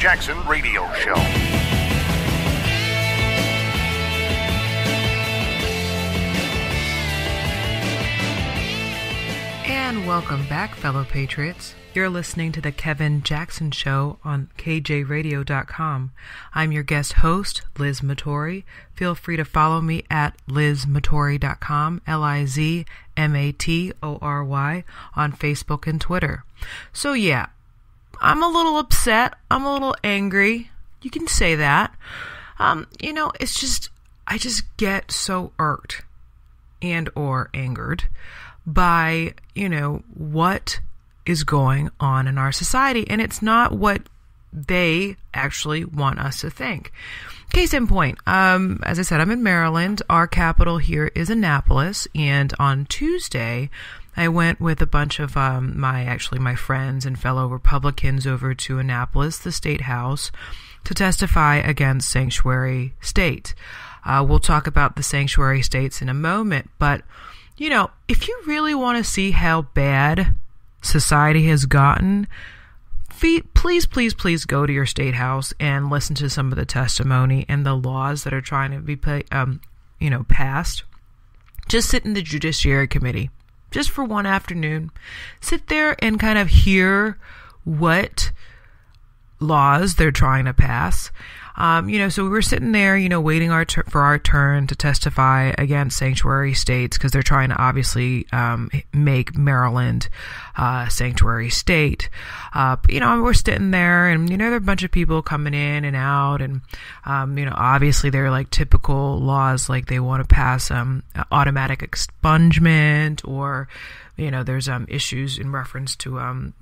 Jackson Radio Show. And welcome back, fellow patriots. You're listening to the Kevin Jackson Show on KJRadio.com. I'm your guest host, Liz Mattori. Feel free to follow me at LizMattori.com, LizMatory, on Facebook and Twitter. So yeah, I'm a little upset. I'm a little angry. You can say that. It's just, I just get so irked and or angered by, what is going on in our society. And it's not what they actually want us to think. Case in point, as I said, I'm in Maryland. Our capital here is Annapolis. And on Tuesday, I went with a bunch of my friends and fellow Republicans over to Annapolis, the state house, to testify against sanctuary state. We'll talk about the sanctuary states in a moment, but if you really want to see how bad society has gotten, please go to your state house and listen to some of the testimony and the laws that are trying to be passed. Just sit in the Judiciary Committee, just for one afternoon. Sit there and kind of hear what laws they're trying to pass. So we were sitting there, waiting for our turn to testify against sanctuary states because they're trying to obviously make Maryland sanctuary state. We're sitting there and, there are a bunch of people coming in and out and, obviously they're like typical laws, like they want to pass automatic expungement or, there's issues in reference to,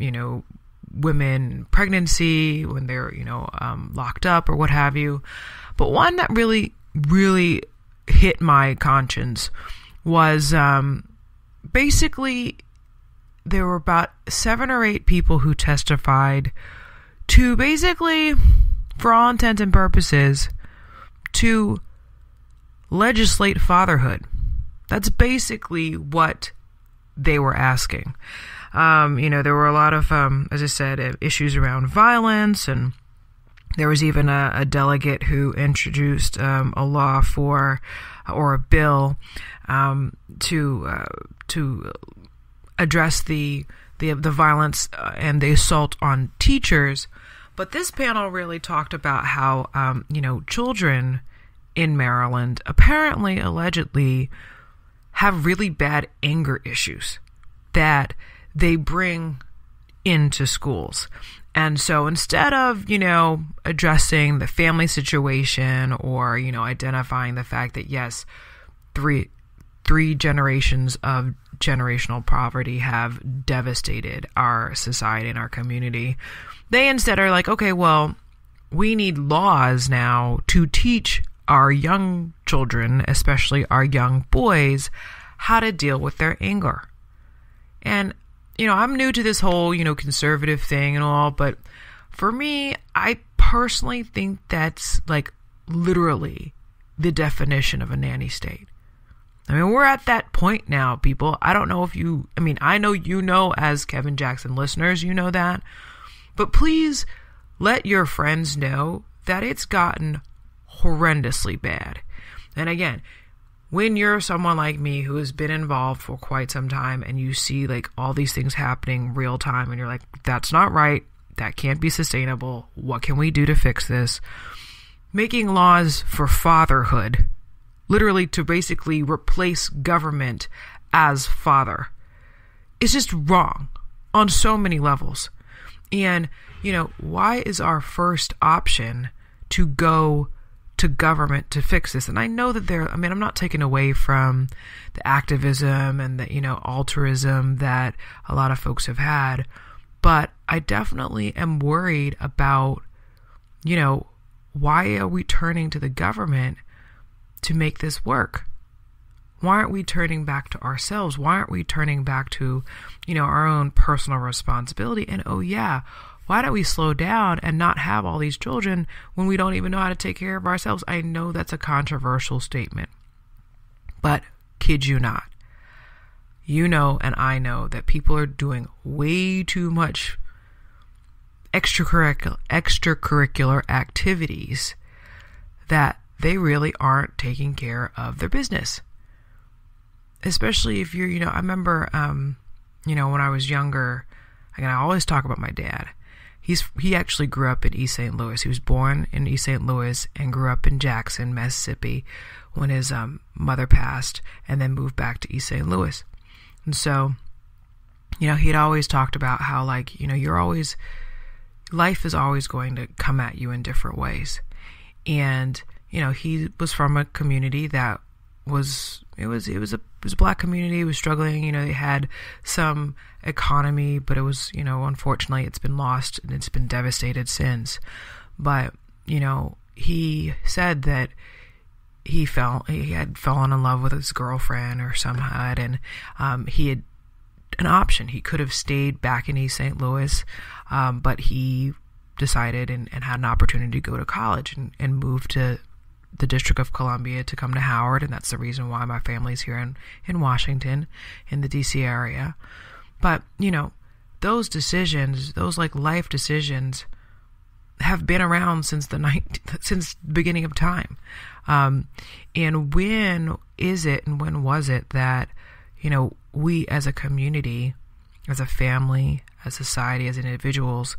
women pregnancy when they're locked up or what have you. But one that really hit my conscience was basically there were about 7 or 8 people who testified to basically, for all intents and purposes, to legislate fatherhood. That's basically what they were asking. There were a lot of, as I said, issues around violence, and there was even a delegate who introduced a law or a bill to address the violence and the assault on teachers. But this panel really talked about how, children in Maryland apparently, allegedly, have really bad anger issues that they bring into schools. And so instead of, addressing the family situation or, identifying the fact that, yes, three generations of generational poverty have devastated our society and our community, they instead are like, okay, well, we need laws now to teach our young children, especially our young boys, how to deal with their anger. And I'm new to this whole, conservative thing and all, but for me, I personally think that's like literally the definition of a nanny state. I mean, we're at that point now, people. I don't know if I know as Kevin Jackson listeners, that, but please let your friends know that it's gotten horrendously bad. And again, when you're someone like me who has been involved for quite some time and you see like all these things happening real time and you're like, that's not right. That can't be sustainable. What can we do to fix this? Making laws for fatherhood, literally to basically replace government as father, is just wrong on so many levels. And, why is our first option to go to government to fix this? And I know that I'm not taking away from the activism and the, altruism that a lot of folks have had, but I definitely am worried about, why are we turning to the government to make this work? Why aren't we turning back to ourselves? Why aren't we turning back to, our own personal responsibility? And why don't we slow down and not have all these children when we don't even know how to take care of ourselves? I know that's a controversial statement, but kid you not. And I know that people are doing way too much extracurricular activities that they really aren't taking care of their business. Especially if you're, I remember, when I was younger, I always talk about my dad. He actually grew up in East St. Louis. He was born in East St. Louis and grew up in Jackson, Mississippi, when his mother passed, and then moved back to East St. Louis. And so, he'd always talked about how, life is always going to come at you in different ways. And, he was from a community that was a black community. It was struggling. They had some economy, but it was, unfortunately it's been lost and it's been devastated since. But, he said that he had fallen in love with his girlfriend or somehow, and he had an option. He could have stayed back in East St. Louis, but he decided and had an opportunity to go to college and move to the District of Columbia to come to Howard, and that's the reason why my family's here in Washington, in the DC area. But, those decisions, those life decisions, have been around since the beginning of time. And when is it and when was it that, we as a community, as a family, as society, as individuals,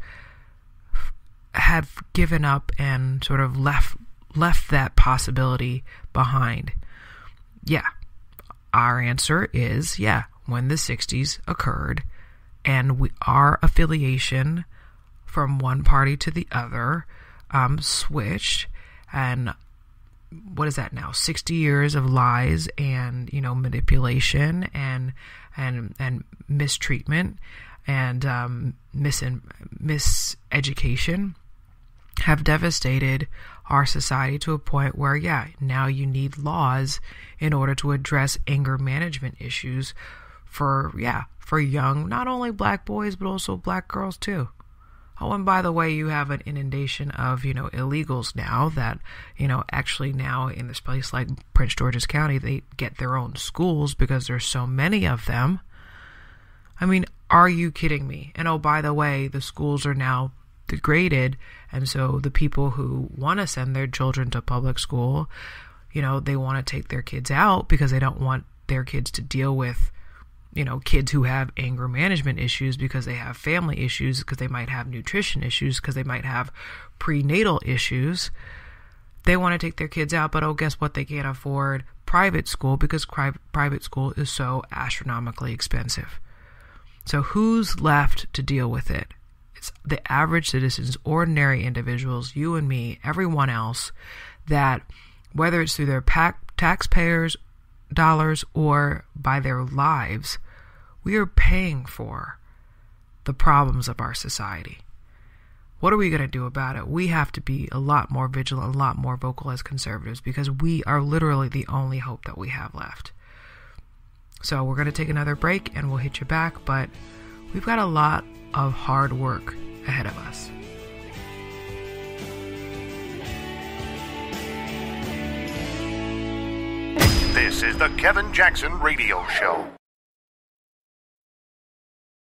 have given up and sort of left that possibility behind? Yeah. Our answer is, when the 60s occurred and our affiliation from one party to the other switched, and what is that now? 60 years of lies and, manipulation and mistreatment and miseducation have devastated our society to a point where, now you need laws in order to address anger management issues for young, not only black boys, but also black girls too. Oh, and by the way, you have an inundation of, illegals now that, actually now in this place like Prince George's County, they get their own schools because there's so many of them. I mean, are you kidding me? And oh, by the way, the schools are now degraded, and so the people who want to send their children to public school, they want to take their kids out because they don't want their kids to deal with, kids who have anger management issues because they have family issues, because they might have nutrition issues, because they might have prenatal issues. They want to take their kids out, but guess what? They can't afford private school because private school is so astronomically expensive. So who's left to deal with it? It's the average citizens, ordinary individuals, you and me, everyone else, that whether it's through their taxpayers' dollars or by their lives, we are paying for the problems of our society. What are we going to do about it? We have to be a lot more vigilant, a lot more vocal as conservatives, because we are literally the only hope that we have left. So we're going to take another break and we'll hit you back, but we've got a lot of hard work ahead of us. This is the Kevin Jackson Radio Show.